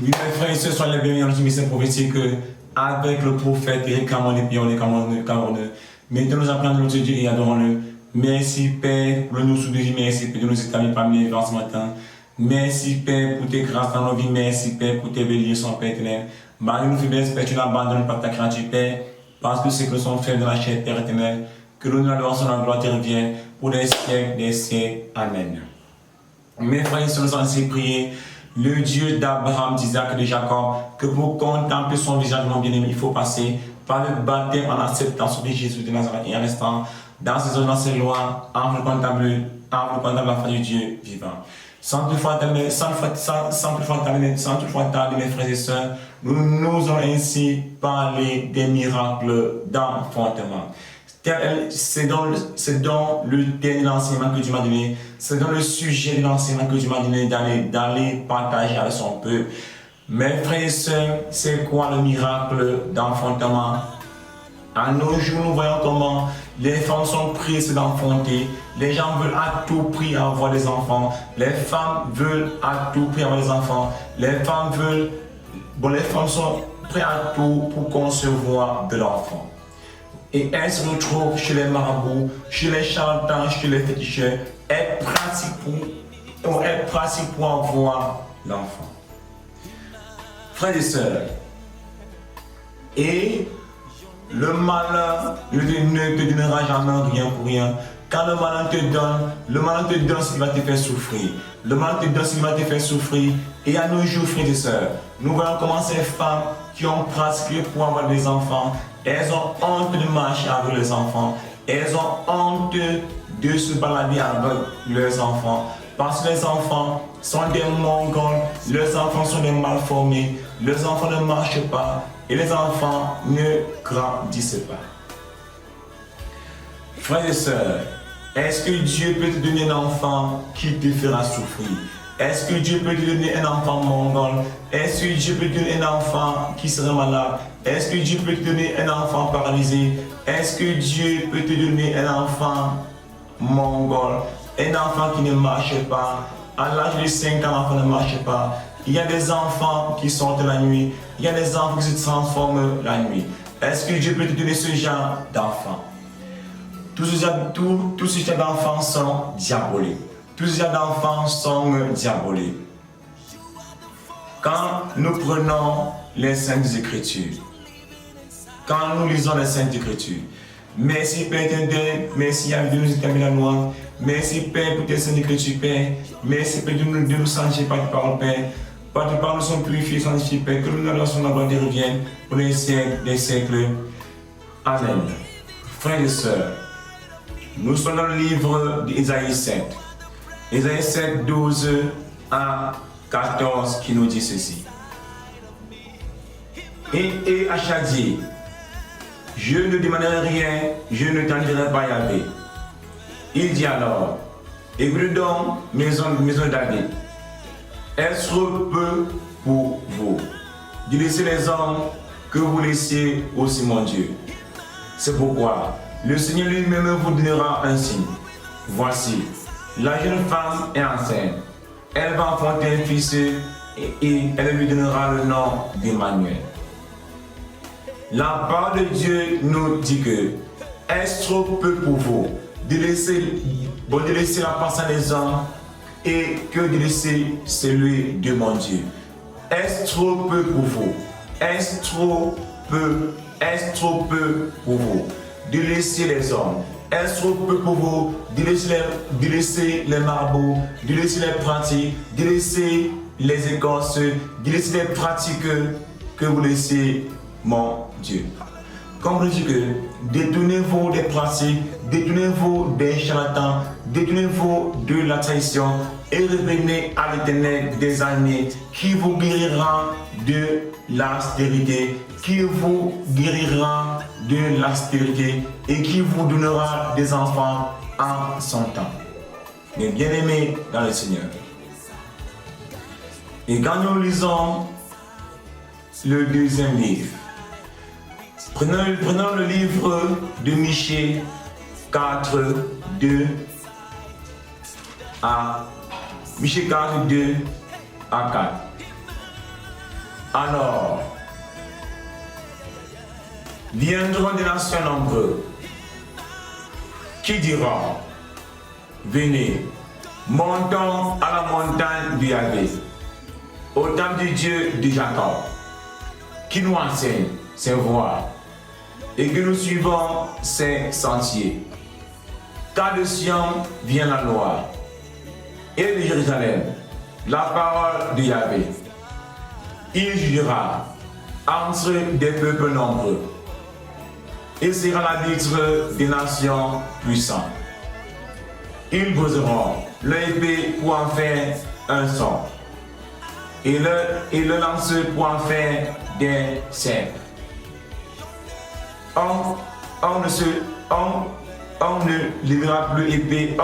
Oui, mes frères et sœurs, soyez les bienvenus dans le message prophétique avec le prophète Eric Cameron, Cameron. Maintenant, nous apprenons notre Dieu et adorons-le. Merci, Père, pour nous soutenir. Merci, Père, de nous établir parmi les gens ce matin. Merci, Père, pour tes grâces dans nos vies. Merci, Père, pour tes bénédictions, Père éternel. Malgré nos faiblesses, Père, tu n'abandonnes pas ta créature, Père, parce que c'est que nous sommes faits de la chair, Père éternel. Que nous l'adoration, la gloire te revienne pour des siècles, des siècles. Amen. Mes frères et sœurs, nous allons ainsi prier. Le Dieu d'Abraham, d'Isaac et de Jacob, que pour contempler son visage, mon bien-aimé, il faut passer par le baptême en acceptation de Jésus de Nazareth et en restant dans ses œuvres, dans ses lois, en le contemplant la foi de Dieu vivant. Sans toutefois tarder, mes frères et sœurs, nous allons ainsi parler des miracles d'enfantement. C'est dans le dernier enseignement que Dieu m'a donné, c'est dans le sujet de l'enseignement que Dieu m'a donné d'aller partager avec son peuple. Mes frères et sœurs, c'est quoi le miracle d'enfantement? À nos jours, nous voyons comment les femmes sont prises d'enfanter. Les gens veulent à tout prix avoir des enfants. Les femmes veulent à tout prix avoir des enfants. Les femmes sont prêtes à tout pour concevoir de l'enfant. Et elle se retrouve chez les marabouts, chez les charlatans, chez les féticheurs. Elle pratique pour avoir l'enfant. Frères et sœurs, et le malin ne te donnera jamais rien pour rien. Quand le malin te donne ce qui va te faire souffrir. Le malin te donne ce qui va te faire souffrir. Et à nos jours, frères et sœurs, nous voyons comment ces femmes qui ont pratiqué pour avoir des enfants, elles ont honte de marcher avec les enfants. Elles ont honte de se balader avec leurs enfants. Parce que les enfants sont des mongols, les enfants sont des malformés, les enfants ne marchent pas et les enfants ne grandissent pas. Frères et sœurs, est-ce que Dieu peut te donner un enfant qui te fera souffrir? Est-ce que Dieu peut te donner un enfant mongol? Est-ce que Dieu peut te donner un enfant qui sera malade? Est-ce que Dieu peut te donner un enfant paralysé? Est-ce que Dieu peut te donner un enfant mongol? Un enfant qui ne marche pas? À l'âge de 5 ans, l'enfant ne marche pas. Il y a des enfants qui sortent la nuit. Il y a des enfants qui se transforment la nuit. Est-ce que Dieu peut te donner ce genre d'enfant? Tous ces genres d'enfants sont diaboliques. Tous ces enfants sont diaboliques. Quand nous prenons les Saintes Écritures, quand nous lisons les Saintes Écritures, merci Père éternel, merci à nous établir la loi, merci Père pour tes Saintes Écritures, Père, merci Père de nous sanctifier par ta parole, Père, par ta parole nous sommes purifiés, sanctifiés, Père, que nous allons sur la gloire de revienne pour les siècles des siècles. Amen. Frères et sœurs, nous sommes dans le livre d'Ésaïe 7. Ésaïe 7, 12 à 14 qui nous dit ceci. Et Acha dit, je ne demanderai rien, je ne t'enverrai pas Yahvé. Il dit alors, écoutez donc, maison de David, est-ce peu pour vous de laisser les hommes que vous laissez aussi mon Dieu? C'est pourquoi le Seigneur lui-même vous donnera un signe. Voici, la jeune femme est enceinte. Elle va enfanter un fils et elle lui donnera le nom d'Emmanuel. La parole de Dieu nous dit que est-ce trop peu pour vous de laisser la pensée des hommes et que de laisser celui de mon Dieu? Est-ce trop peu pour vous? Est-ce trop peu pour vous de laisser les hommes? Est-ce trop peu pour vous de laisser les marabouts, de laisser les pratiques, de laisser les écorces, de laisser les pratiques que vous laissez mon Dieu? Comme je dis que détournez-vous des pratiques, détournez-vous des charlatans, détournez-vous de la trahison et revenez à l'Éternel des années qui vous guérira de l'austérité, qui vous guérira de l'austérité et qui vous donnera des enfants en son temps. Mes bien-aimés dans le Seigneur. Et quand nous lisons le deuxième livre, prenons le livre de Michée 4, 2 à Michée 4, 2 à 4. Alors, viendront des nations nombreuses qui diront, venez, montons à la montagne du Yahvé, au temple du Dieu de Jacob, qui nous enseigne ses voies et que nous suivons ses sentiers. Car de Sion vient la loi, et de Jérusalem la parole de Yahvé. Il jugera entre des peuples nombreux. Il sera l'arbitre des nations puissantes. Ils poseront l'épée pour en faire un son, et le lance pour en faire des cercles. On ne lèvera plus l'épée,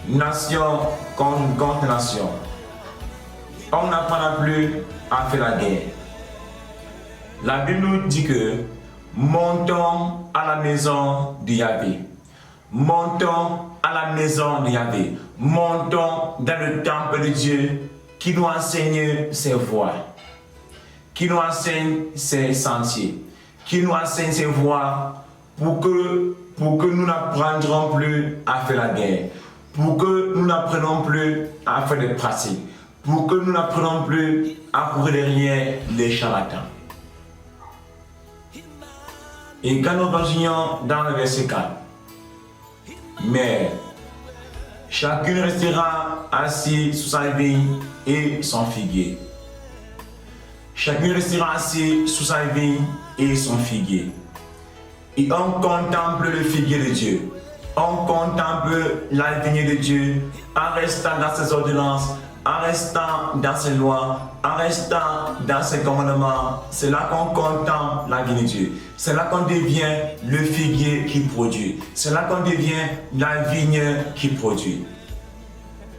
nation contre nation. On n'apprendra plus à faire la guerre. La Bible nous dit que montons à la maison de Yahvé. Montons à la maison de Yahvé. Montons dans le temple de Dieu qui nous enseigne ses voies, qui nous enseigne ses sentiers, qui nous enseigne ses voies pour que nous n'apprendrons plus à faire la guerre, pour que nous n'apprenions plus à faire des pratiques, pour que nous n'apprenions plus à courir derrière les charlatans. Et quand nous continuons dans le verset 4, mais chacune restera assis sous sa vigne et son figuier. Chacune restera assis sous sa vigne et son figuier. Et on contemple le figuier de Dieu. On contemple la vigne de Dieu en restant dans ses ordonnances, en restant dans ses lois, en restant dans ses commandements. C'est là qu'on contemple la vigne de Dieu. C'est là qu'on devient le figuier qui produit. C'est là qu'on devient la vigne qui produit.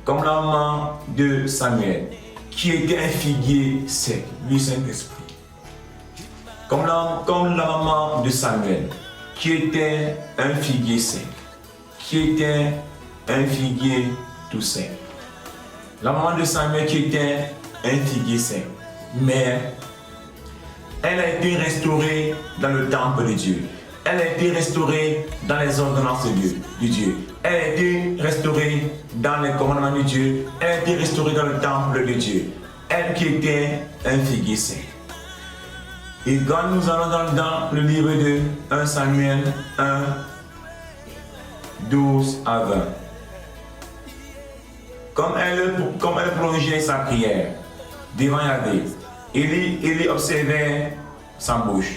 Comme la maman de Samuel, qui était un figuier sec, lui Saint-Esprit. Comme la maman de Samuel, qui était un figuier sec, qui était un figuier tout sec. La maman de Samuel qui était un figuier sec, mais elle a été restaurée dans le temple de Dieu. Elle a été restaurée dans les ordonnances de Dieu. Elle a été restaurée dans les commandements de Dieu. Elle a été restaurée dans le temple de Dieu. Elle qui était un figuier sec. Et quand nous allons dans le livre de 1 Samuel 1, 12 à 20, comme elle prolongeait sa prière devant Yahvé, Élie observait sa bouche.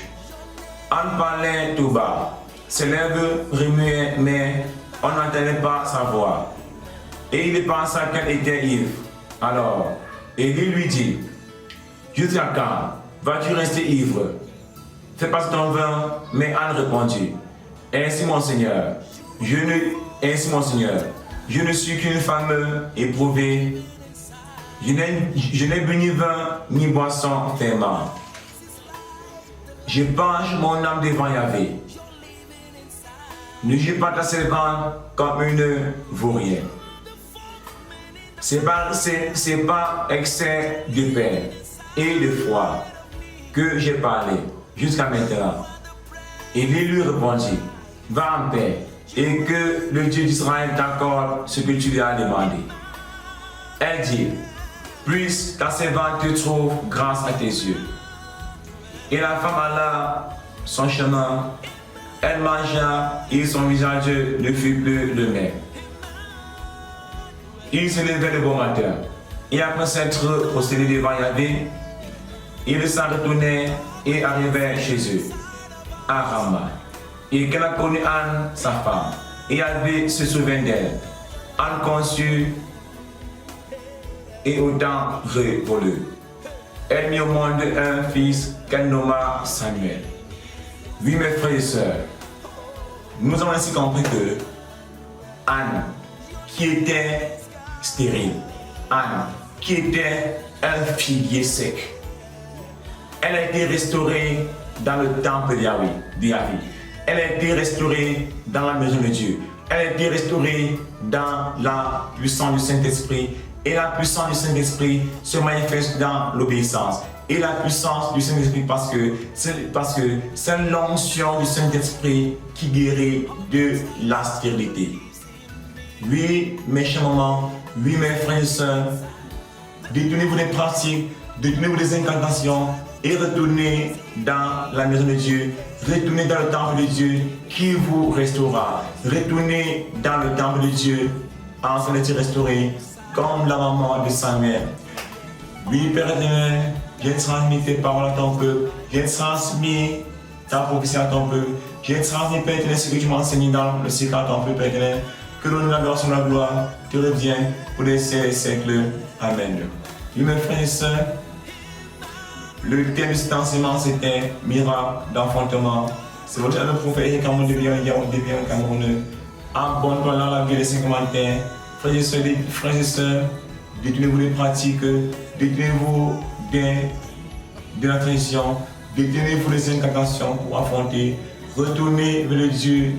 On parlait tout bas, ses lèvres remuaient, mais on n'entendait pas sa voix. Et il pensa qu'elle était ivre. Alors, Élie lui dit, jusqu'à quand vas-tu rester ivre? Fais passer ton vin. Mais Anne répondit, ainsi mon Seigneur, je ne suis qu'une femme éprouvée. Je n'ai bu ni vin ni boisson fermante. Je penche mon âme devant Yahvé. Ne juge pas ta servante comme une vaurienne. C'est pas excès de paix et de foi que j'ai parlé jusqu'à maintenant. Élie lui répondit, va en paix et que le Dieu d'Israël t'accorde ce que tu lui as demandé. Elle dit, puisse ta servante te trouve grâce à tes yeux. Et la femme alla son chemin, elle mangea et son visage ne fut plus le même. Il se levait le bon matin et après s'être posté devant Yahvé, il s'en retournait et arrivait chez eux, à Rama. Et qu'elle a connu Anne, sa femme, et Yahvé se souvint d'elle. Anne conçut et autant révolue. Elle mit au monde un fils qu'elle nomma Samuel. Oui, mes frères et sœurs, nous avons ainsi compris que Anne, qui était stérile, Anne, qui était un figuier sec, elle a été restaurée dans le temple de Yahvé. Elle a été restaurée dans la maison de Dieu. Elle a été restaurée dans la puissance du Saint-Esprit. Et la puissance du Saint-Esprit se manifeste dans l'obéissance. Et la puissance du Saint-Esprit parce que c'est l'onction du Saint-Esprit qui guérit de la stérilité. Oui, mes chers mamans, oui, mes frères et sœurs, détournez-vous des pratiques, détournez-vous des incantations et retournez dans la maison de Dieu. Retournez dans le temple de Dieu qui vous restaurera. Retournez dans le temple de Dieu afin d'être restauré comme la maman de sa mère. Oui, Père éternel, viens transmettre tes paroles à ton peuple. Viens transmettre ta prophétie à ton peuple. Viens transmettre, Père éternel, ce que tu m'as enseigné dans le secret à ton peuple, Père éternel. Que l'honneur, l'adoration, la gloire te revienne pour les siècles et siècles. Amen. Oui, mes frères et sœurs, le thème de cet enseignement, c'était miracle d'enfantement. C'est votre channel prophète Cameroun de bien Cameroun. Abonne-toi dans la vie des 5 commentaires. Frères et sœurs, détournez-vous des pratiques, détournez-vous de la tradition, détournez-vous des incantations pour affronter. Retournez vers le Dieu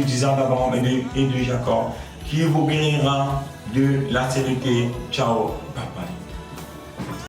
d'Isaac, d'Abraham et de Jacob, qui vous guérira de la stérilité. Ciao. Bye.